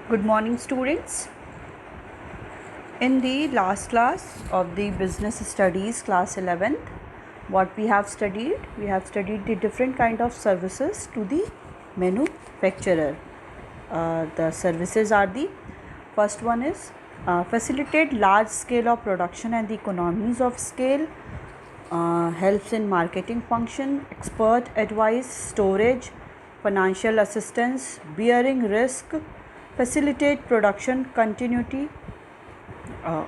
Good morning, students. In the last class of the business studies class 11th, what we have studied? We have studied the different kind of services to the manufacturer. The services are the first one is facilitate large scale of production and the economies of scale, helps in marketing function, expert advice, storage, financial assistance, bearing risk, facilitate production continuity.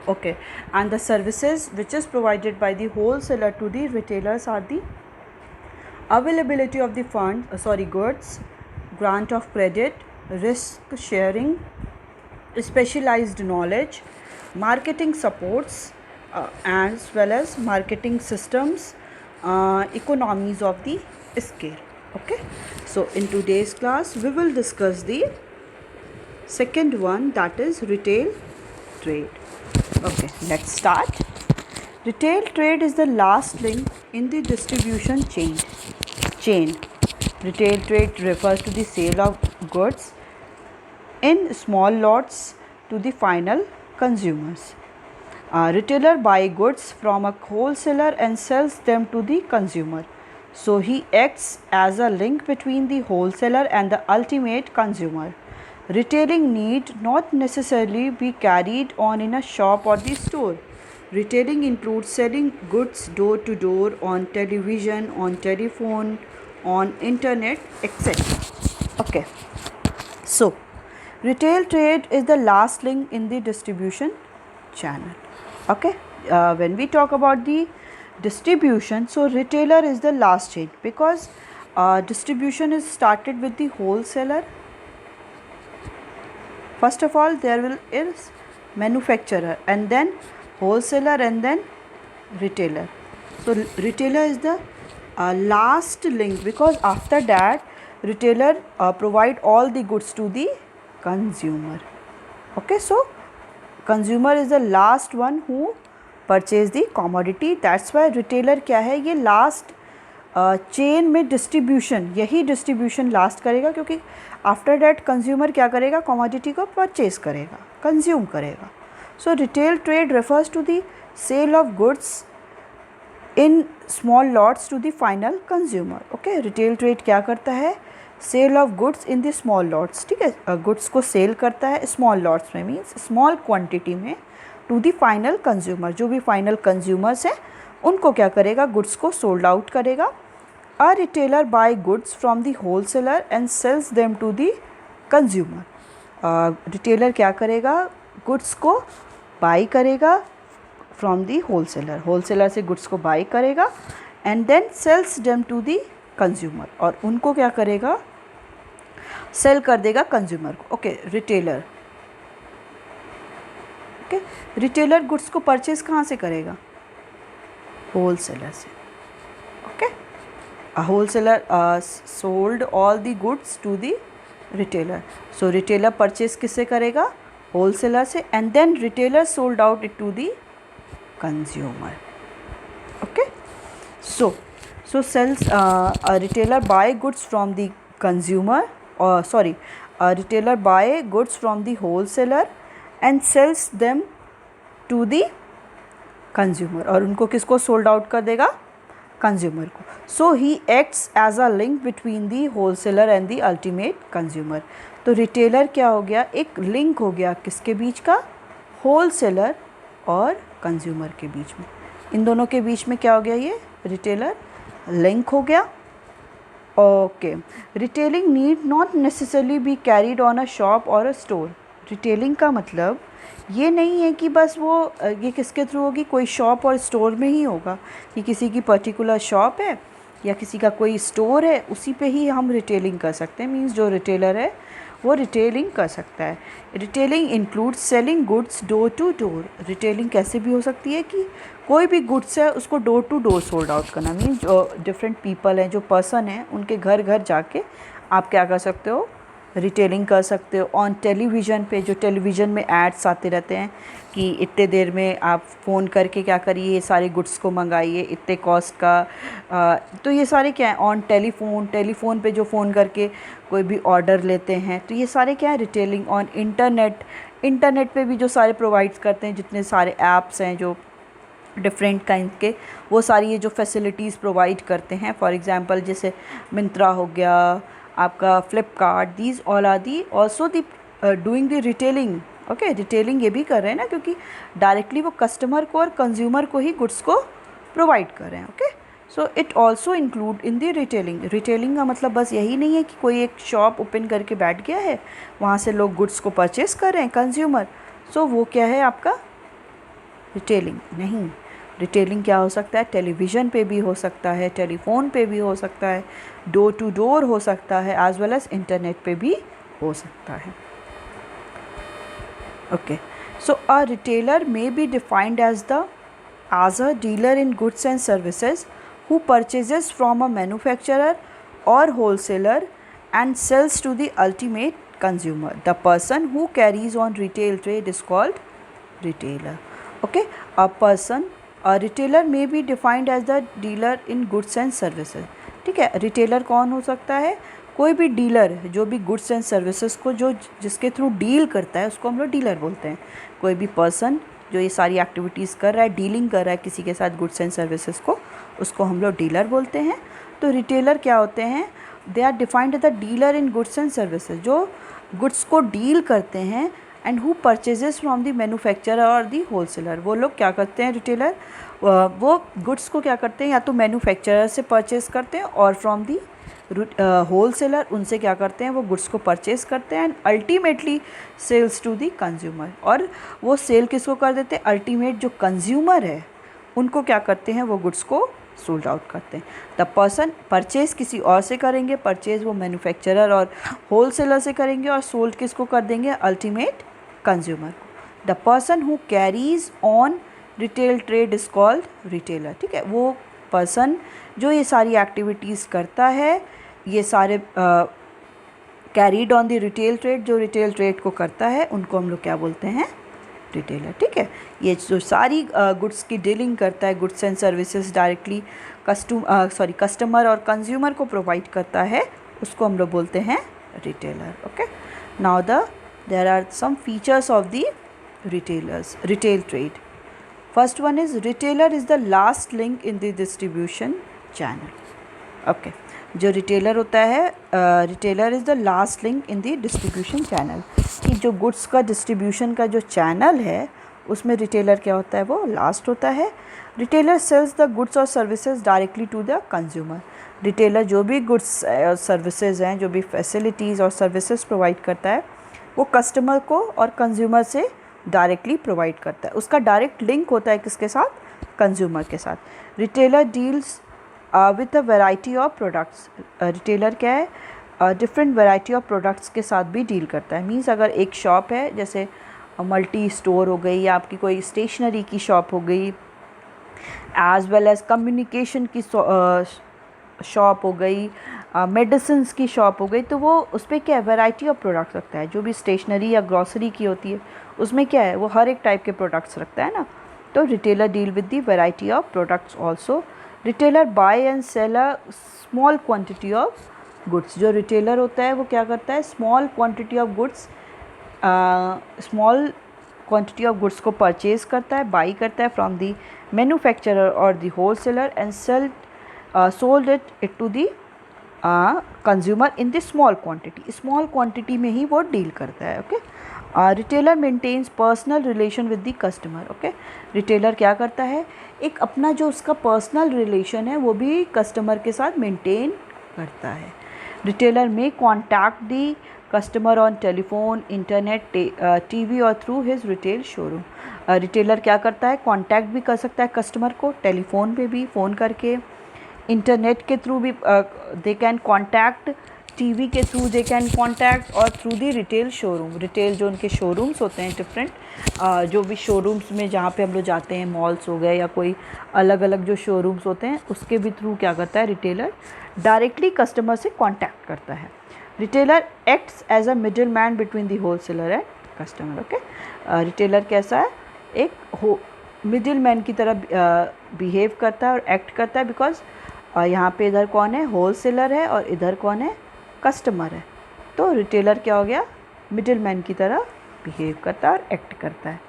Okay, and the services which is provided by the wholesaler to the retailers are the availability of the goods, grant of credit, risk sharing, specialized knowledge, marketing supports, as well as marketing systems, economies of the scale. Okay, so in today's class we will discuss the second one, that is retail trade. Okay, let's start. Retail trade is the last link in the distribution chain. Retail trade refers to the sale of goods in small lots to the final consumers. A retailer buys goods from a wholesaler and sells them to the consumer. So he acts as a link between the wholesaler and the ultimate consumer. Retailing need not necessarily be carried on in a shop or the store. Retailing includes selling goods door to door, on television, on telephone, on internet, etc. Okay, so retail trade is the last link in the distribution channel. Okay, when we talk about the distribution, so retailer is the last chain because distribution is started with the wholesaler. First of all, there is manufacturer and then wholesaler and then retailer. So retailer is the last link because after that retailer provide all the goods to the consumer. Okay, so consumer is the last one who purchase the commodity. That's why retailer क्या है, ये last chain में distribution, यही distribution last करेगा क्योंकि after that consumer क्या करेगा, commodity को परचेज करेगा, कंज्यूम करेगा. So retail trade refers to the sale of goods in small lots to the final consumer. Okay, retail trade क्या करता है, sale of goods in the small lots. ठीक है, गुड्स को सेल करता है स्मॉल लॉट्स में, मीन्स स्मॉल क्वांटिटी में, टू द फाइनल कंज्यूमर. जो भी फाइनल कंज्यूमर्स हैं उनको क्या करेगा, गुड्स को सोल्ड आउट करेगा. A retailer buy goods from the wholesaler and sells them to the consumer. Retailer क्या करेगा, गुड्स को बाई करेगा फ्रॉम दी होलसेलर, होलसेलर से गुड्स को बाई करेगा and then sells them to the consumer, और उनको क्या करेगा, सेल कर देगा कंज्यूमर को. Okay, retailer. Okay, retailer goods को परचेज कहाँ से करेगा, होलसेलर से. Okay, a wholesaler sold all the goods to the retailer. So retailer purchase किससे करेगा, wholesaler से, and then retailer sold out it to the consumer. Okay, so sells a retailer buy goods from the consumer, or a retailer buy goods from the wholesaler and sells them to the consumer, और उनको किसको sold out कर देगा, consumer को. So he acts as a link between the wholesaler and the ultimate consumer. तो retailer क्या हो गया, एक लिंक हो गया किसके बीच का, होलसेलर और कंज्यूमर के बीच में. इन दोनों के बीच में क्या हो गया, ये रिटेलर लिंक हो गया. Okay, retailing need not necessarily be carried on a shop और अ स्टोर. रिटेलिंग का मतलब ये नहीं है कि बस वो ये किसके थ्रू होगी, कोई शॉप और स्टोर में ही होगा, कि किसी की पर्टिकुलर शॉप है या किसी का कोई स्टोर है उसी पे ही हम रिटेलिंग कर सकते हैं. मींस जो रिटेलर है वो रिटेलिंग कर सकता है. Retailing includes selling goods door to door. Retailing कैसे भी हो सकती है कि कोई भी गुड्स है उसको door to door sold out करना. मीन्स जो डिफरेंट पीपल हैं, जो पर्सन हैं, उनके घर घर जाके आप क्या कर सकते हो, रिटेलिंग कर सकते हो। ऑन टेलीविज़न पे, जो टेलीविज़न में एड्स आते रहते हैं कि इतने देर में आप फ़ोन करके क्या करिए, ये सारे गुड्स को मंगाइए इतने कॉस्ट का। तो ये सारे क्या है, ऑन टेलीफोन पे जो फ़ोन करके कोई भी ऑर्डर लेते हैं, तो ये सारे क्या है, रिटेलिंग। ऑन इंटरनेट पे भी जो सारे प्रोवाइड्स करते हैं, जितने सारे ऐप्स हैं जो डिफरेंट काइंड के, वो सारी ये जो फैसिलिटीज़ प्रोवाइड करते हैं, फॉर एग्जांपल जैसे मिंत्रा हो गया, आपका Flipkart, these all are the also the doing the retailing. Okay, retailing ये भी कर रहे हैं ना, क्योंकि डायरेक्टली वो कस्टमर को और कंज्यूमर को ही गुड्स को प्रोवाइड कर रहे हैं। Okay, so it also include in the retailing. Retailing का मतलब बस यही नहीं है कि कोई एक शॉप ओपन करके बैठ गया है, वहाँ से लोग गुड्स को परचेस कर रहे हैं कंज्यूमर, सो वो क्या है आपका रिटेलिंग नहीं। रिटेलिंग क्या हो सकता है, टेलीविज़न पे भी हो सकता है, टेलीफोन पे भी हो सकता है, डोर टू डोर हो सकता है, एज वेल एज इंटरनेट पे भी हो सकता है। Okay, so a retailer may be defined as a dealer in goods and services who purchases from a manufacturer or wholesaler and sells to the ultimate consumer. The person who carries on retail trade is called retailer. Okay, a retailer may be defined as the dealer in goods and services. ठीक है, retailer कौन हो सकता है, कोई भी dealer जो भी गुड्स एंड सर्विसेज को जो जिसके थ्रू डील करता है उसको हम लोग डीलर बोलते हैं। कोई भी पर्सन जो ये सारी एक्टिविटीज़ कर रहा है, डीलिंग कर रहा है किसी के साथ गुड्स एंड सर्विसेज को, उसको हम लोग डीलर बोलते हैं। तो रिटेलर क्या होते हैं, they are defined as the dealer in goods and services, जो गुड्स को डील करते हैं, and who purchases from the manufacturer और द होलसेलर। वो लोग क्या करते हैं रिटेलर, वो गुड्स को क्या करते हैं, या तो मैन्युफैक्चरर से परचेज करते हैं और फ्रॉम दी होलसेलर, उनसे क्या करते हैं, वो गुड्स को परचेज करते हैं, and ultimately sells to the consumer. और वो सेल किसको कर देते हैं, अल्टीमेट जो कंज्यूमर है उनको क्या करते हैं, वो गुड्स को सोल्ड आउट करते हैं। द पर्सन परचेज किसी और से करेंगे, परचेज वो मैन्युफैक्चरर और होलसेलर से करेंगे, और सोल्ड किसको कर देंगे, अल्टीमेट कंज्यूमर को। The person who carries on retail trade is called retailer. ठीक है, वो पर्सन जो ये सारी एक्टिविटीज़ करता है, ये सारे carried on the retail trade, जो रिटेल ट्रेड को करता है, उनको हम लोग क्या बोलते हैं, रिटेलर। ठीक है, ये जो सारी गुड्स की डीलिंग करता है, goods and services directly customer और कंज्यूमर को प्रोवाइड करता है, उसको हम लोग बोलते हैं retailer. Okay, now there are some features of the retail trade. First one is retailer is the last link in the distribution channel. Okay, जो रिटेलर होता है, retailer is the last link in the distribution channel, कि जो goods का distribution का जो channel है उसमें रिटेलर क्या होता है, वो लास्ट होता है। रिटेलर सेल्स द गुड्स और services directly to the consumer. Retailer जो भी गुड्स और सर्विसेज हैं, जो भी फैसिलिटीज़ और सर्विसेज प्रोवाइड करता है, वो कस्टमर को और कंज्यूमर से डायरेक्टली प्रोवाइड करता है। उसका डायरेक्ट लिंक होता है किसके साथ, कंज्यूमर के साथ। Retailer deals with a variety of products. Retailer क्या है, डिफरेंट वैरायटी ऑफ प्रोडक्ट्स के साथ भी डील करता है। मीन्स अगर एक शॉप है, जैसे मल्टी स्टोर हो गई, या आपकी कोई स्टेशनरी की शॉप हो गई, एज वेल एज कम्युनिकेशन की शॉप हो गई, मेडिसिन्स की शॉप हो गई, तो वो उस पर क्या है, वैरायटी ऑफ प्रोडक्ट्स रखता है। जो भी स्टेशनरी या ग्रॉसरी की होती है उसमें क्या है, वो हर एक टाइप के प्रोडक्ट्स रखता है ना। तो retailer deal with the variety of products also. Retailer buy and sell a small quantity of goods. जो रिटेलर होता है वो क्या करता है, स्मॉल क्वान्टिटी ऑफ गुड्स को परचेज करता है, बाई करता है फ्रॉम दी मैन्युफैक्चरर और the wholesaler, and sold it to the consumer in the small quantity में ही वो डील करता है। Okay, retailer maintains personal relation with the customer. Okay, retailer क्या करता है, एक अपना जो उसका पर्सनल रिलेशन है वो भी कस्टमर के साथ मेंटेन करता है। रिटेलर में contact the customer on telephone, internet, TV और through his retail showroom. Retailer क्या करता है, कॉन्टैक्ट भी कर सकता है कस्टमर को, टेलीफोन पे भी फ़ोन करके, इंटरनेट के थ्रू भी दे कैन कॉन्टैक्ट, टीवी के थ्रू दे कैन कॉन्टैक्ट, और through the retail showroom. Retail जो उनके शोरूम्स होते हैं डिफरेंट, जो भी शोरूम्स में जहाँ पे हम लोग जाते हैं, मॉल्स हो गए या कोई अलग अलग जो शोरूम्स होते हैं, उसके भी थ्रू क्या करता है रिटेलर, डायरेक्टली कस्टमर से कॉन्टैक्ट करता है। Retailer acts as a middleman between the wholesaler and customer. Okay, retailer कैसा है, एक मिडिल मैन की तरह बिहेव करता है और एक्ट करता है, बिकॉज यहाँ पे इधर कौन है, होलसेलर है, और इधर कौन है, कस्टमर है। तो रिटेलर क्या हो गया, मिडिल मैन की तरह बिहेव करता है और एक्ट करता है।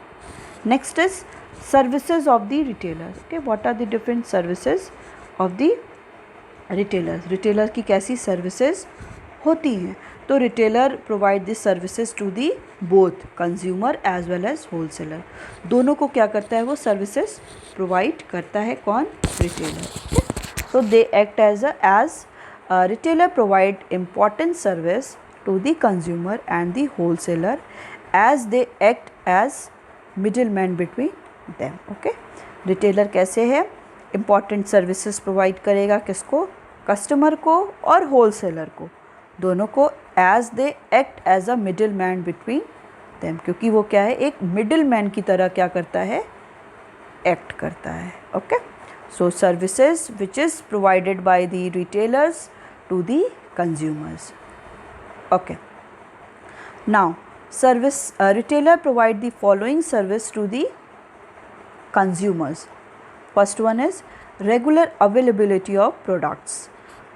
Next is services of the retailers. Okay, what are the different services of the retailers. Retailer की कैसी सर्विसेज होती हैं, तो retailer provide this services to the both consumer as well as wholesaler. दोनों को क्या करता है, वो सर्विसेज प्रोवाइड करता है, कौन, retailer. So they act as retailer provide important service to the consumer and the wholesaler as they act as middleman between them. Okay, retailer कैसे है, important services provide करेगा किसको, कस्टमर को और होलसेलर को, दोनों को, as they act as a middleman between them, क्योंकि वो क्या है, एक middleman की तरह क्या करता है, एक्ट करता है। Okay, so services which is provided by the retailers to the consumers. Okay, now service retailer provide the following service to the consumers. First one is regular availability of products.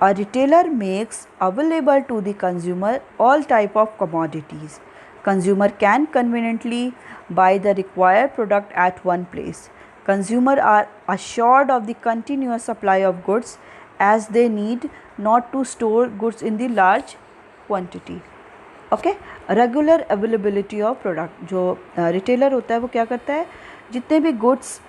A retailer makes available to the consumer all type of commodities. Consumer can conveniently buy the required product at one place. Consumer are assured of the continuous supply of goods as they need not to store goods in the large quantity. Okay, regular availability of product. जो retailer होता है वो क्या करता है, जितने भी goods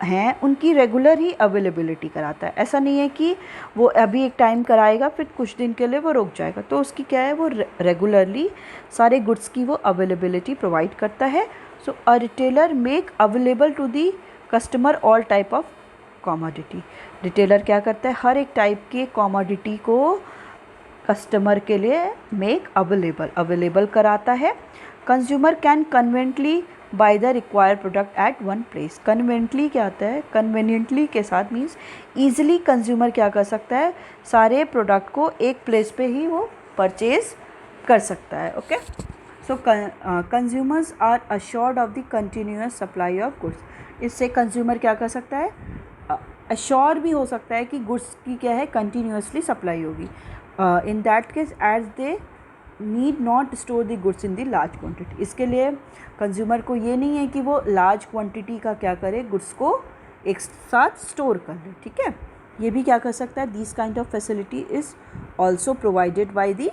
हैं उनकी रेगुलर ही अवेलेबिलिटी कराता है। ऐसा नहीं है कि वो अभी एक टाइम कराएगा फिर कुछ दिन के लिए वो रुक जाएगा, तो उसकी क्या है, वो रेगुलरली सारे गुड्स की वो अवेलेबिलिटी प्रोवाइड करता है। So a retailer make available to the customer all type of commodity. Retailer क्या करता है, हर एक टाइप के कॉमोडिटी को कस्टमर के लिए मेक अवेलेबल कराता है। Consumer can conveniently buy the required product at one place. Conveniently क्या होता है, कन्वीनियंटली के साथ मीन्स ईजिली कंज्यूमर क्या कर सकता है, सारे प्रोडक्ट को एक प्लेस पे ही वो परचेज कर सकता है। Okay, so consumers are assured of the continuous supply of goods. इससे कंज्यूमर क्या कर सकता है, अश्योर भी हो सकता है कि गुड्स की क्या है, कंटिन्यूसली सप्लाई होगी। In that case as they need not store the goods in the large quantity. इसके लिए कंज्यूमर को ये नहीं है कि वो लार्ज क्वांटिटी का क्या करे, गुड्स को एक साथ स्टोर कर ले। ठीक है, ये भी क्या कर सकता है, this kind of facility is also provided by the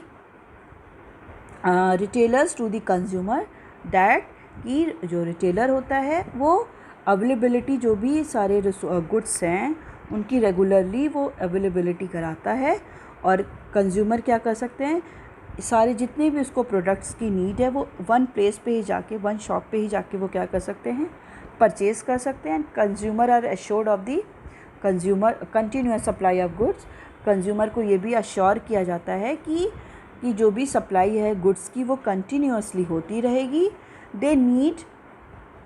retailers to the consumer, that कि जो रिटेलर होता है वो अवेलेबिलिटी जो भी सारे गुड्स हैं उनकी रेगुलरली वो अवेलेबिलिटी कराता है, और कंज्यूमर क्या कर सकते हैं, सारे जितने भी उसको प्रोडक्ट्स की नीड है वो वन प्लेस पे ही जाके, वन शॉप पे ही जाके वो क्या कर सकते हैं, परचेज कर सकते हैं। Consumer are assured of the consumer continuous supply of goods. Consumer को ये भी अश्योर किया जाता है कि जो भी सप्लाई है गुड्स की वो कंटिन्यूअसली होती रहेगी। दे need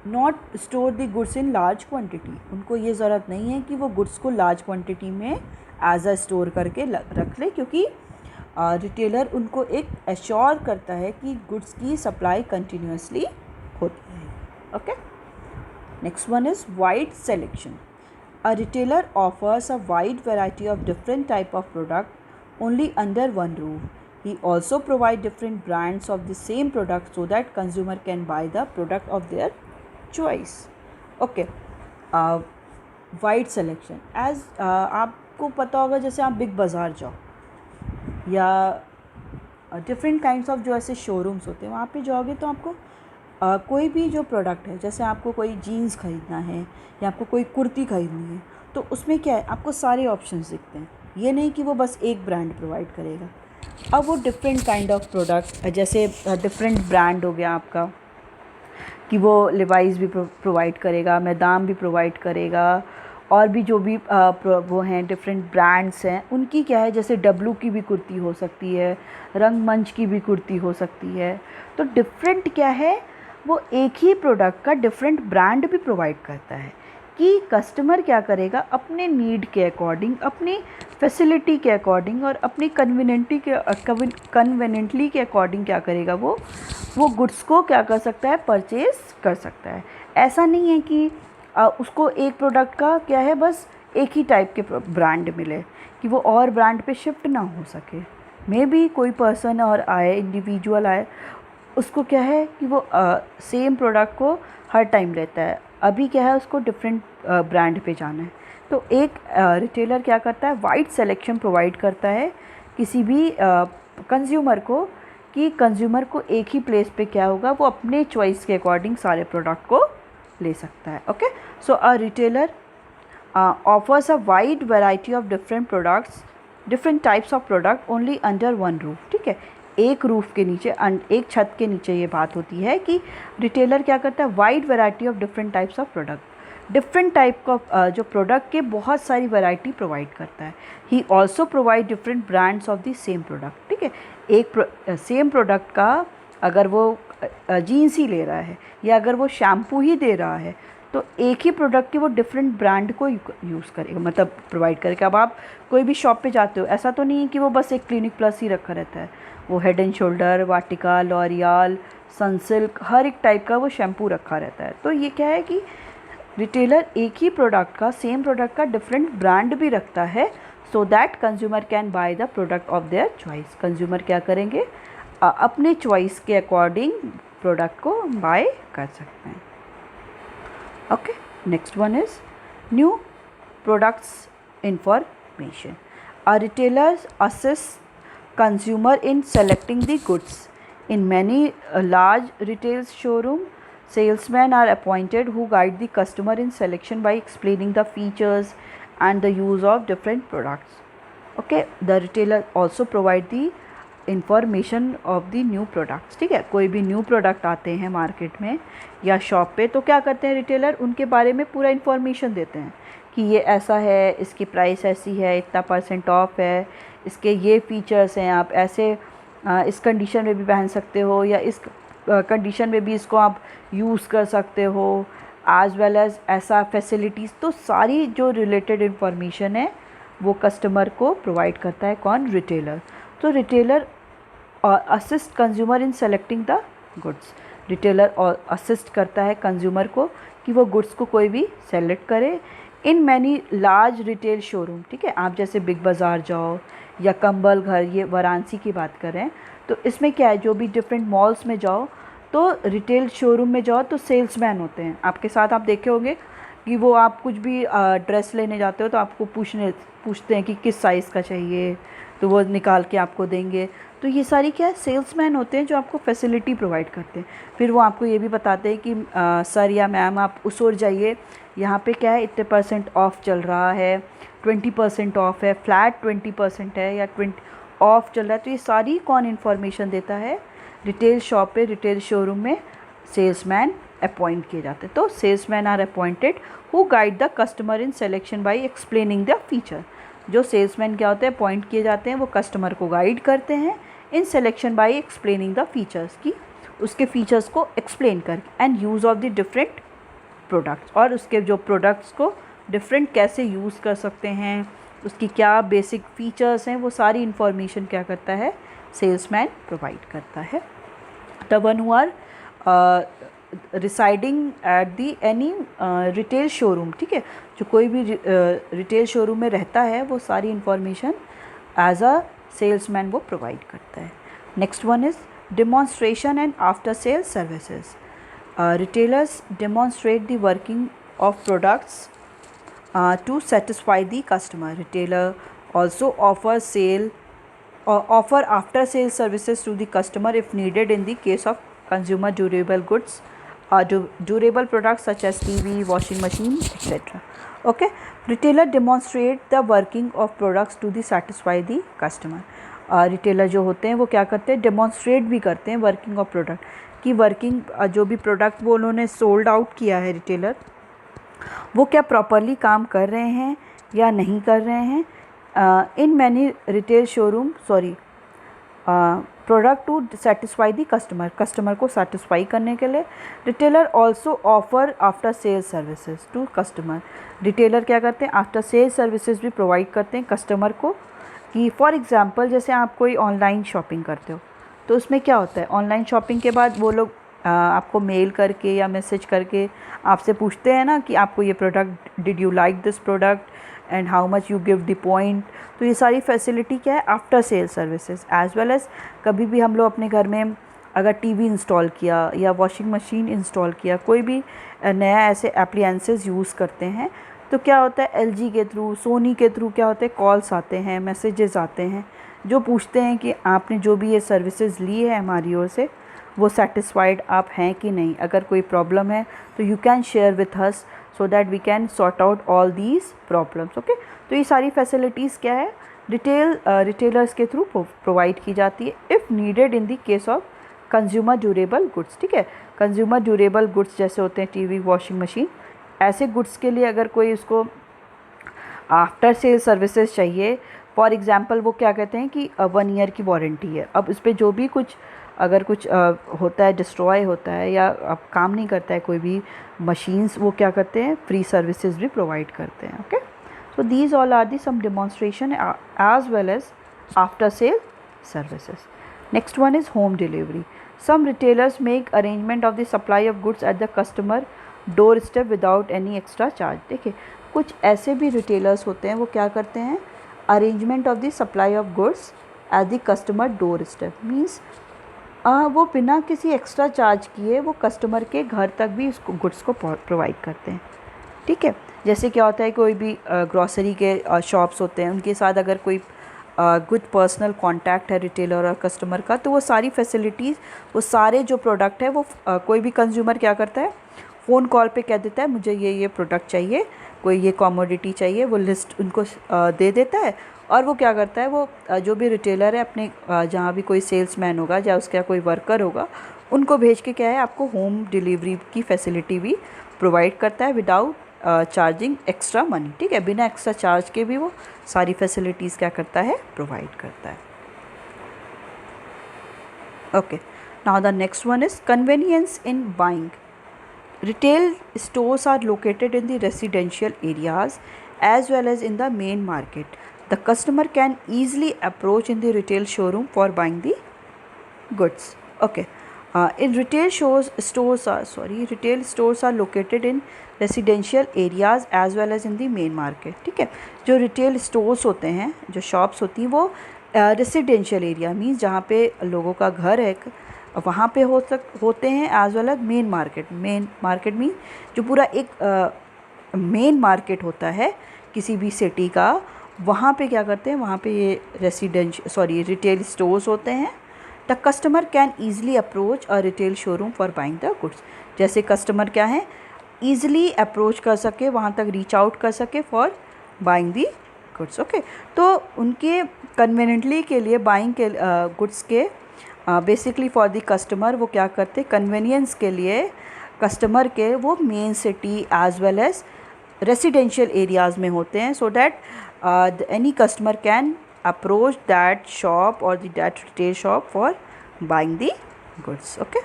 not store the goods in large quantity. उनको ये ज़रूरत नहीं है कि वो गुड्स को लार्ज क्वांटिटी में एज अ स्टोर करके रख ले, क्योंकि रिटेलर उनको एक एश्योर करता है कि गुड्स की सप्लाई कंटिन्यूसली होती है। Okay, next one is wide selection. A retailer offers a wide variety of different type of product only under one roof. He also provide different brands of the same product so that consumer can buy the product of their choice. Okay, wide selection as आपको पता होगा, जैसे आप big बाज़ार जाओ या different kinds of जो ऐसे शोरूम्स होते हैं, वहाँ पे जाओगे तो आपको कोई भी जो प्रोडक्ट है, जैसे आपको कोई जीन्स ख़रीदना है या आपको कोई कुर्ती ख़रीदनी है, तो उसमें क्या है, आपको सारे ऑप्शंस दिखते हैं। ये नहीं कि वो बस एक ब्रांड प्रोवाइड करेगा। अब वो डिफरेंट काइंड ऑफ प्रोडक्ट, जैसे डिफरेंट ब्रांड हो गया आपका, कि वो लिवाइस भी प्रोवाइड करेगा, मैदाम भी प्रोवाइड करेगा, और भी जो भी वो हैं डिफरेंट ब्रांड्स हैं उनकी क्या है, जैसे डब्लू की भी कुर्ती हो सकती है, रंगमंच की भी कुर्ती हो सकती है। तो डिफरेंट क्या है, वो एक ही प्रोडक्ट का डिफरेंट ब्रांड भी प्रोवाइड करता है। कि कस्टमर क्या करेगा अपने नीड के अकॉर्डिंग, अपनी फैसिलिटी के अकॉर्डिंग और अपनी कन्वीनियंटली के अकॉर्डिंग क्या करेगा, वो गुड्स को क्या कर सकता है, परचेज़ कर सकता है। ऐसा नहीं है कि उसको एक प्रोडक्ट का क्या है बस एक ही टाइप के ब्रांड मिले कि वो और ब्रांड पे शिफ्ट ना हो सके। मे बी कोई पर्सन और आए, इंडिविजुअल आए, उसको क्या है कि वो सेम प्रोडक्ट को हर टाइम लेता है, अभी क्या है उसको डिफरेंट ब्रांड पे जाना है। तो एक रिटेलर क्या करता है, वाइड सिलेक्शन प्रोवाइड करता है किसी भी कंज्यूमर को, कि कंज्यूमर को एक ही प्लेस पे क्या होगा, वो अपने चॉइस के अकॉर्डिंग सारे प्रोडक्ट को ले सकता है। Okay, so a retailer offers a wide variety of different types of product only under one roof. ठीक है, एक रूफ के नीचे, एक छत के नीचे ये बात होती है कि रिटेलर क्या करता है, wide variety of different types of product, different type का जो प्रोडक्ट के बहुत सारी वैरायटी प्रोवाइड करता है। He also provide different brands of the same product. ठीक है, एक सेम प्रोडक्ट का अगर वो जीन्स ही ले रहा है या अगर वो शैम्पू ही दे रहा है, तो एक ही प्रोडक्ट के वो डिफरेंट ब्रांड को यूज़ करेगा, मतलब प्रोवाइड करेगा। अब आप कोई भी शॉप पे जाते हो, ऐसा तो नहीं है कि वो बस एक क्लिनिक प्लस ही रखा रहता है, वो Head and Shoulder, Vatika, L'Oreal, Sunsilk, हर एक टाइप का वो शैम्पू रखा रहता है। तो ये क्या है कि रिटेलर एक ही प्रोडक्ट का, सेम प्रोडक्ट का डिफरेंट ब्रांड भी रखता है, so that consumer can by the product of their choice. Consumer क्या करेंगे, अपने चॉइस के अकॉर्डिंग प्रोडक्ट को बाय कर सकते हैं। Okay, next one is new products information. A retailers assist consumer in selecting the goods. In many large retail showroom, salesmen are appointed who guide the customer in selection by explaining the features and the use of different products. Okay, the retailer also provide the information of the new products. ठीक है, कोई भी new product आते हैं market में या shop पे, तो क्या करते हैं रिटेलर, उनके बारे में पूरा इन्फॉर्मेशन देते हैं कि ये ऐसा है, इसकी प्राइस ऐसी है, इतना % ऑफ है, इसके ये फीचर्स हैं, आप ऐसे इस कंडीशन में भी पहन सकते हो या इस कंडीशन में भी इसको आप यूज़ कर सकते हो, एज वेल एज ऐसा फैसिलिटीज़। तो सारी जो रिलेटेड इन्फॉर्मेशन है वो कस्टमर को प्रोवाइड करता है कौन, रिटेलर। तो retailer assist consumer in selecting the goods. Retailer assist करता है कंज्यूमर को कि वो गुड्स को कोई भी सेलेक्ट करे। In many large retail showroom, ठीक है, आप जैसे बिग बाज़ार जाओ या कंबल घर, ये वाराणसी की बात करें, तो इसमें क्या है, जो भी डिफरेंट मॉल्स में जाओ, तो रिटेल शोरूम में जाओ तो सेल्समैन होते हैं आपके साथ। आप देखे होंगे कि वो आप कुछ भी ड्रेस लेने जाते हो तो आपको पूछते हैं कि किस साइज़ का चाहिए, तो वो निकाल के आपको देंगे। तो ये सारी क्या है, सेल्समैन होते हैं जो आपको फैसिलिटी प्रोवाइड करते हैं। फिर वो आपको ये भी बताते हैं कि सर या मैम आप उस ओर जाइए, यहाँ पे क्या है, इतने % ऑफ़ चल रहा है, 20% ऑफ़ है, फ्लैट 20% है या 20 ऑफ़ चल रहा है। तो ये सारी कौन इन्फॉर्मेशन देता है, रिटेल शॉप पे, रिटेल शोरूम में सेल्समैन अपॉइंट किए जाते हैं। तो salesman are appointed who guide the customer in selection by explaining the feature. जो सेल्समैन क्या होते हैं, अपॉइंट किए जाते हैं, वो कस्टमर को गाइड करते हैं in selection by explaining the features, की उसके फीचर्स को एक्सप्लेन करके, and use of the different products, और उसके जो प्रोडक्ट्स को डिफरेंट कैसे यूज़ कर सकते हैं, उसकी क्या बेसिक फीचर्स हैं, वो सारी इन्फॉर्मेशन क्या करता है, सेल्समैन प्रोवाइड करता है। The one who are residing at the any retail showroom, ठीक है, जो कोई भी रिटेल शोरूम में रहता है, वो सारी इन्फॉर्मेशन एज अ सेल्समैन वो प्रोवाइड करता है। Next one is demonstration and after sale services. Retailers demonstrate the working of products to satisfy the customer. Retailer also offer after sale services to the customer if needed in the case of consumer durable goods, durable products such as TV, washing machine, etc. Okay, retailer demonstrate the working of products to the satisfy the customer. Retailer जो होते हैं वो क्या करते हैं, demonstrate भी करते हैं वर्किंग ऑफ प्रोडक्ट की, वर्किंग जो भी प्रोडक्ट वो उन्होंने सोल्ड आउट किया है रिटेलर, वो क्या प्रॉपरली काम कर रहे हैं या नहीं कर रहे हैं। In many retail showroom product to satisfy the customer, customer को सेटिस्फाई करने के लिए। Retailer also offer after sale services to customer, retailer क्या करते हैं, आफ्टर सेल सर्विसेज भी प्रोवाइड करते हैं कस्टमर को। कि फॉर एग्जांपल जैसे आप कोई ऑनलाइन शॉपिंग करते हो तो उसमें क्या होता है, ऑनलाइन शॉपिंग के बाद वो लोग आपको मेल करके या मैसेज करके आपसे पूछते हैं ना कि आपको ये product, did you like this product and how much you give the point. तो ये सारी फैसिलिटी क्या है, after sale services. As well as कभी भी हम लोग अपने घर में अगर टीवी इंस्टॉल किया या वॉशिंग मशीन इंस्टॉल किया, कोई भी नया ऐसे एप्लियंसेस यूज़ करते हैं, तो क्या होता है, एलजी के थ्रू, सोनी के थ्रू क्या होते हैं, कॉल्स आते हैं, मैसेजेस आते हैं जो पूछते हैं कि आपने जो भी ये सर्विसेज ली है हमारी ओर से वो सेटिस्फाइड आप हैं कि नहीं। अगर कोई प्रॉब्लम है तो you can share with us so that we can sort out all these problems. Okay, तो ये सारी फैसिलिटीज़ क्या है, रिटेलर्स के थ्रू प्रोवाइड की जाती है if needed in the case of consumer durable goods. ठीक है, कंज्यूमर ड्यूरेबल गुड्स जैसे होते हैं टीवी, वॉशिंग मशीन, ऐसे गुड्स के लिए अगर कोई उसको आफ्टर सेल सर्विसेज चाहिए, फॉर एग्ज़ाम्पल वो क्या कहते हैं कि 1 ईयर की वारंटी है। अब इस पर जो भी कुछ अगर कुछ होता है, डिस्ट्रॉय होता है या अब काम नहीं करता है कोई भी मशीन्स, वो क्या करते हैं, फ्री सर्विसेज भी प्रोवाइड करते हैं। Okay, so these all are the some demonstration as well as after sale services. Next one is home delivery. Some retailers make arrangement of the supply of goods at the customer doorstep without any extra charge. देखिए, कुछ ऐसे भी retailers होते हैं वो क्या करते हैं, arrangement of the supply of goods at the customer door step, means वो बिना किसी एक्स्ट्रा चार्ज किए वो कस्टमर के घर तक भी उसको गुड्स को प्रोवाइड करते हैं। ठीक है, जैसे क्या होता है, कोई भी ग्रॉसरी के शॉप्स होते हैं, उनके साथ अगर कोई गुड पर्सनल कांटेक्ट है रिटेलर और कस्टमर का, तो वो सारी फैसिलिटीज़, वो सारे जो प्रोडक्ट है वो कोई भी कंज्यूमर क्या करता है, फ़ोन कॉल पे कह देता है मुझे ये प्रोडक्ट चाहिए, कोई ये कमोडिटी चाहिए, वो लिस्ट उनको दे देता है। और वो क्या करता है, वो जो भी रिटेलर है अपने जहाँ भी कोई सेल्समैन होगा या उसका कोई वर्कर होगा, उनको भेज के क्या है, आपको होम डिलीवरी की फैसिलिटी भी प्रोवाइड करता है विदाउट चार्जिंग एक्स्ट्रा मनी। ठीक है, बिना एक्स्ट्रा चार्ज के भी वो सारी फैसिलिटीज़ क्या करता है, प्रोवाइड करता है। Okay, now the next one is convenience in buying. Retail stores are located in the residential areas as well as in the main market. The customer can easily approach in the retail showroom for buying the goods. Okay. Retail stores are located in residential areas as well as in the main market. ठीक है, जो retail stores होते हैं, जो shops होती हैं, वो residential area means जहाँ पे लोगों का घर है वहाँ पे होते हैं, as well as main market mean जो पूरा एक मेन मार्केट होता है किसी भी सिटी का, वहाँ पे क्या करते हैं, वहाँ पे ये रिटेल स्टोर्स होते हैं। The customer can easily approach a retail showroom for buying the goods. जैसे कस्टमर क्या है, ईज़िली अप्रोच कर सके, वहाँ तक रीच आउट कर सके for buying the goods. Okay, तो उनके कन्वीनियंटली के लिए बाइंग के गुड्स के बेसिकली फॉर द कस्टमर वो क्या करते, कन्वीनियंस के लिए कस्टमर के वो main city as well as residential areas में होते हैं, so that any customer can approach that shop और that retail shop for buying the goods. Okay,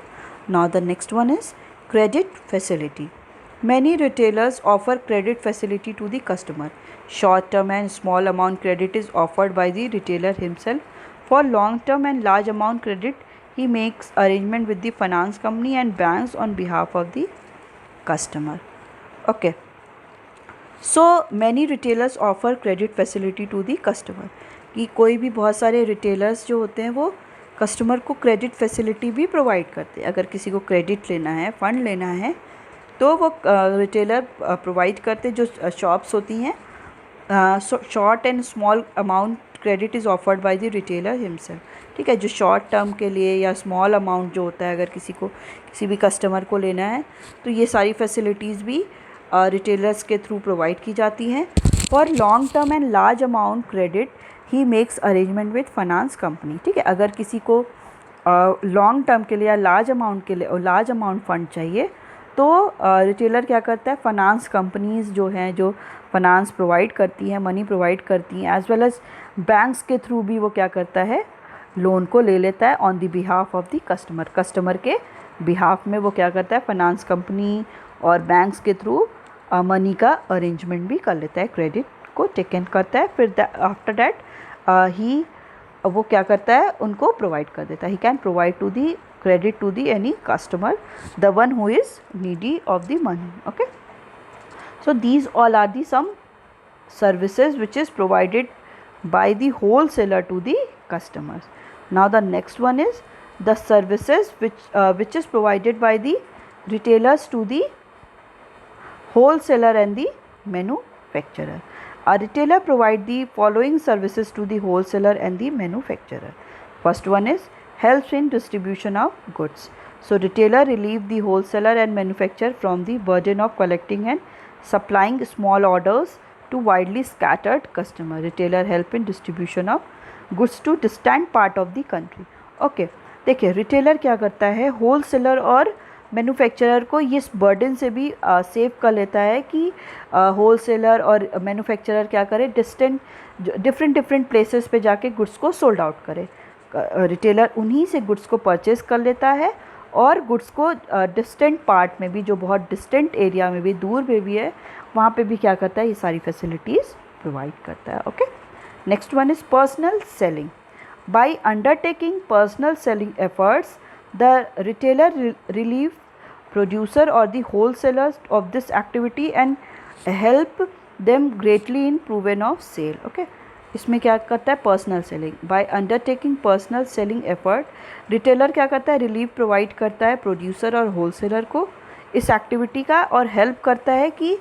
now the next one is credit facility. Many retailers offer credit facility to the customer. Short-term and small amount credit is offered by the retailer himself. For long-term and large amount credit, he makes arrangement with the finance company and banks on behalf of the customer. Okay. So many retailers offer credit facility to the customer. कि कोई भी बहुत सारे retailers जो होते हैं वो customer को क्रेडिट फैसिलिटी भी प्रोवाइड करते हैं। अगर किसी को क्रेडिट लेना है, फ़ंड लेना है, तो वो रिटेलर प्रोवाइड करते, जो शॉप्स होती हैं। Short and small amount credit is offered by the retailer himself. ठीक है, जो शॉर्ट टर्म के लिए या स्मॉल अमाउंट जो होता है, अगर किसी भी कस्टमर को लेना है, तो ये सारी फैसिलिटीज़ भी रिटेलर्स के थ्रू प्रोवाइड की जाती हैं। For long term and large amount credit he makes arrangement with finance company. ठीक है, अगर किसी को लॉन्ग टर्म के लिए या लार्ज अमाउंट के लिए और लार्ज अमाउंट फ़ंड चाहिए, तो रिटेलर क्या करता है, फाइनेंस कंपनीज़ जो हैं, जो फाइनेंस प्रोवाइड करती हैं, मनी प्रोवाइड करती हैं, एज वेल एज़ बैंक्स के थ्रू भी वो क्या करता है, लोन को ले लेता है on the behalf of the customer, customer के बिहाफ में वो क्या करता है, फाइनेंस कंपनी और बैंक्स के थ्रू मनी का अरेंजमेंट भी कर लेता है, क्रेडिट को टेकन करता है। फिर आफ्टर दैट ही वो क्या करता है, उनको प्रोवाइड कर देता है। He can provide to the credit to the any customer, the one who is needy of the money. Okay, so these all are the some services which is provided by the wholesaler to the customers. Now the next one is the services which is provided by the retailers to the wholesaler and the manufacturer. A retailer provide the following services to the wholesaler and the manufacturer. First one is helps in distribution of goods. So retailer relieve the wholesaler and manufacturer from the burden of collecting and supplying small orders to widely scattered customer. Retailer help in distribution of goods to distant part of the country. Okay, देखिए retailer क्या करता है, wholesaler और manufacturer को इस burden से भी save कर लेता है कि होलसेलर और मैन्युफैक्चरर क्या करे, डिफरेंट प्लेसेस पे जाके गुड्स को सोल्ड आउट करे। रिटेलर उन्हीं से गुड्स को परचेज कर लेता है और गुड्स को डिस्टेंट पार्ट में भी, जो बहुत डिस्टेंट एरिया में भी, दूर में भी है, वहाँ पे भी क्या करता है, ये सारी फैसिलिटीज़ प्रोवाइड करता है। Okay, next one is personal selling. By undertaking personal selling efforts the retailer relieve producer or the wholesalers of this activity and help them greatly in proven of sale. Okay, इसमें क्या करता है, personal selling. By undertaking personal selling effort retailer क्या करता है, relief provide करता है producer और होलसेलर को इस एक्टिविटी का और हेल्प करता है कि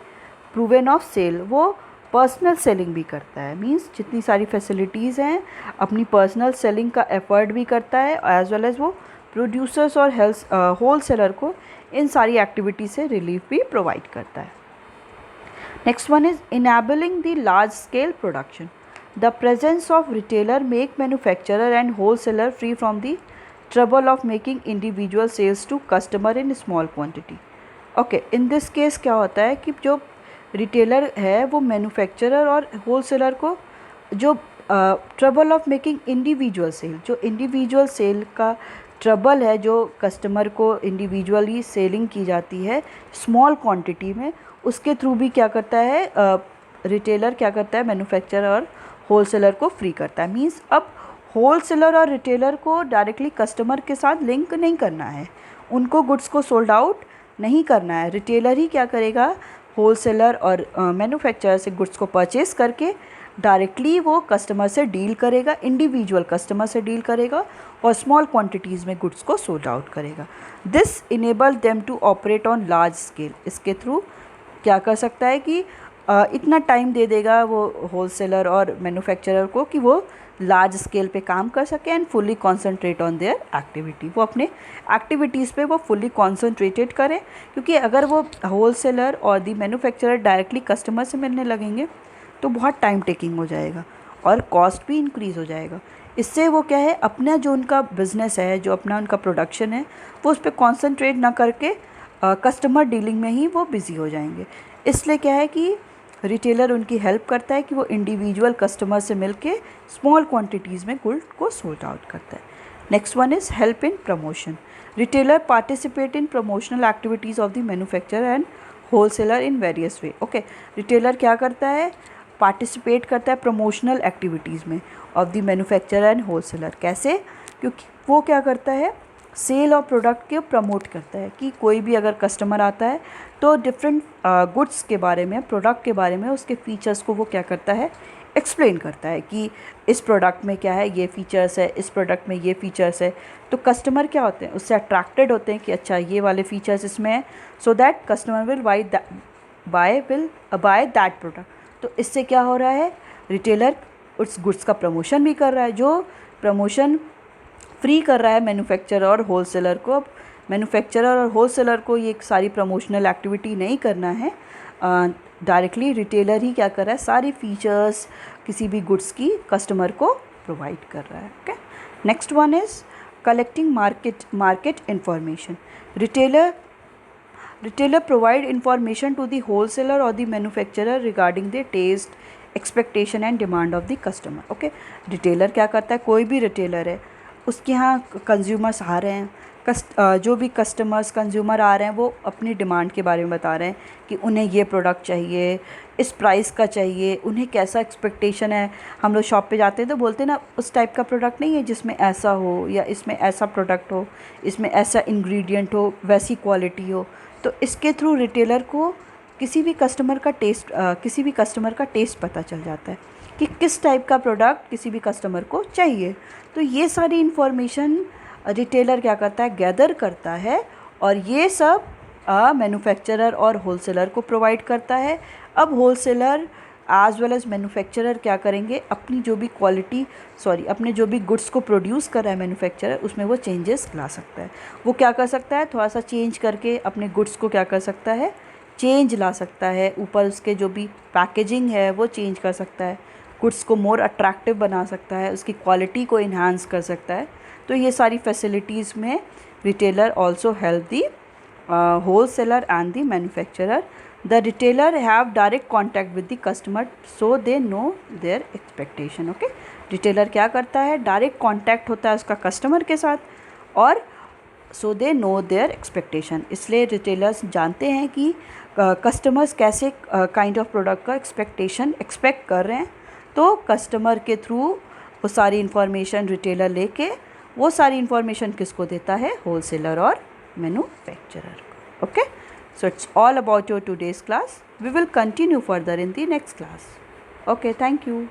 प्रूवन ऑफ सेल, वो पर्सनल सेलिंग भी करता है, मींस जितनी सारी फैसिलिटीज़ हैं अपनी पर्सनल सेलिंग का एफर्ट भी करता है एज वेल एज वो प्रोड्यूसर्स और होलसेलर को इन सारी एक्टिविटी से रिलीफ भी प्रोवाइड करता है. Next one is enabling the large scale production. The presence of retailer make manufacturer and wholesaler free from the trouble of making individual sales to customer in small quantity. Okay, in this case क्या होता है कि जो retailer है वो manufacturer और wholesaler को जो trouble of making individual sale, जो इंडिविजुअल सेल का ट्रबल है, जो कस्टमर को इंडिविजुअली सेलिंग की जाती है स्मॉल क्वांटिटी में, उसके थ्रू भी क्या करता है रिटेलर, क्या करता है मैन्युफैक्चरर और होलसेलर को फ्री करता है. मींस अब होलसेलर और रिटेलर को डायरेक्टली कस्टमर के साथ लिंक नहीं करना है, उनको गुड्स को सोल्ड आउट नहीं करना है. रिटेलर ही क्या करेगा, होलसेलर और मैन्युफैक्चरर से गुड्स को परचेस करके डायरेक्टली वो कस्टमर से डील करेगा, इंडिविजुअल कस्टमर से डील करेगा और स्मॉल क्वांटिटीज़ में गुड्स को सोल्ड आउट करेगा. This enable them to operate on large scale. इसके थ्रू क्या कर सकता है कि इतना टाइम दे देगा वो होलसेलर और मैन्युफैक्चरर को कि वो लार्ज स्केल पे काम कर सके and fully concentrate on their activity. वो अपने एक्टिविटीज़ पे वो फुल्ली कॉन्सेंट्रेटेड करें, क्योंकि अगर वो होलसेलर और दी मैन्युफैक्चरर डायरेक्टली कस्टमर से मिलने लगेंगे तो बहुत टाइम टेकिंग हो जाएगा और कॉस्ट भी इंक्रीज़ हो जाएगा. इससे वो क्या है, अपना जो उनका बिज़नेस है, जो अपना उनका प्रोडक्शन है, वो उस पर कॉन्सेंट्रेट ना करके कस्टमर डीलिंग में ही वो बिज़ी हो जाएंगे. इसलिए क्या है कि रिटेलर उनकी हेल्प करता है कि वो इंडिविजुअल कस्टमर से मिलके स्मॉल क्वांटिटीज़ में गुड को सोल्ड आउट करता है. Next one is help in promotion. Retailer participate in promotional activities of the manufacturer and wholesaler in various way. Okay, retailer क्या करता है, पार्टिसिपेट करता है प्रमोशनल एक्टिविटीज़ में of the manufacturer and wholesaler. कैसे, क्योंकि वो क्या करता है, सेल और प्रोडक्ट के प्रमोट करता है कि कोई भी अगर कस्टमर आता है तो डिफरेंट गुड्स के बारे में, प्रोडक्ट के बारे में, उसके फीचर्स को वो क्या करता है, एक्सप्लेन करता है कि इस प्रोडक्ट में क्या है, ये फ़ीचर्स है, इस प्रोडक्ट में ये फ़ीचर्स है. तो कस्टमर क्या होते हैं, उससे अट्रैक्टेड होते हैं कि अच्छा ये वाले फ़ीचर्स इसमें है, so that customer will by that product. तो इससे क्या हो रहा है, रिटेलर उस गुड्स का प्रमोशन भी कर रहा है, जो प्रमोशन फ्री कर रहा है मैन्युफैक्चरर और होलसेलर को. अब मैन्युफैक्चरर और होलसेलर को ये सारी प्रमोशनल एक्टिविटी नहीं करना है, डायरेक्टली रिटेलर ही क्या कर रहा है, सारी फीचर्स किसी भी गुड्स की कस्टमर को प्रोवाइड कर रहा है. Okay, next one is collecting market information. Retailer provide information to the wholesaler और the manufacturer regarding the taste, expectation and demand of the customer. Okay, retailer क्या करता है, कोई भी रिटेलर है, उसके यहाँ कंज्यूमर्स आ रहे हैं, जो भी कस्टमर्स कंज्यूमर आ रहे हैं वो अपनी डिमांड के बारे में बता रहे हैं कि उन्हें ये प्रोडक्ट चाहिए, इस प्राइस का चाहिए, उन्हें कैसा एक्सपेक्टेशन है। हम लोग शॉप पे जाते हैं तो बोलते हैं ना, उस टाइप का प्रोडक्ट नहीं है जिसमें ऐसा हो, या इसमें ऐसा प्रोडक्ट हो, इसमें ऐसा इंग्रेडिएंट हो, वैसी क्वालिटी हो। तो इसके थ्रू रिटेलर को किसी भी कस्टमर का टेस्ट पता चल जाता है कि किस टाइप का प्रोडक्ट किसी भी कस्टमर को चाहिए। तो ये सारी इन्फॉर्मेशन रिटेलर क्या करता है, गैदर करता है, और ये सब मैन्युफैक्चरर और होलसेलर को प्रोवाइड करता है। अब wholesaler as well as manufacturer क्या करेंगे, अपने जो भी गुड्स को प्रोड्यूस कर रहा है मैन्युफैक्चरर, उसमें वो चेंजेस ला सकता है। वो क्या कर सकता है, थोड़ा सा चेंज करके अपने गुड्स को क्या कर सकता है, चेंज ला सकता है। ऊपर उसके जो भी पैकेजिंग है वो चेंज कर सकता है, गुड्स को मोर अट्रैक्टिव बना सकता है, उसकी क्वालिटी को इन्हांस कर सकता है। तो ये सारी फैसिलिटीज़ में retailer also help the wholesaler and the manufacturer. The retailer have direct contact with the customer, so they know their expectation. Okay, retailer क्या करता है, डायरेक्ट कॉन्टैक्ट होता है उसका कस्टमर के साथ, और सो दे नो देयर एक्सपेक्टेशन। इसलिए रिटेलर्स जानते हैं कि कस्टमर्स कैसे काइंड ऑफ प्रोडक्ट का एक्सपेक्ट कर रहे हैं। तो कस्टमर के थ्रू वो सारी इन्फॉर्मेशन रिटेलर लेके वो सारी इन्फॉर्मेशन किसको देता है, होलसेलर और मैन्युफैक्चरर को। Okay, so it's all about your today's class. We will continue further in the next class. Okay, thank you.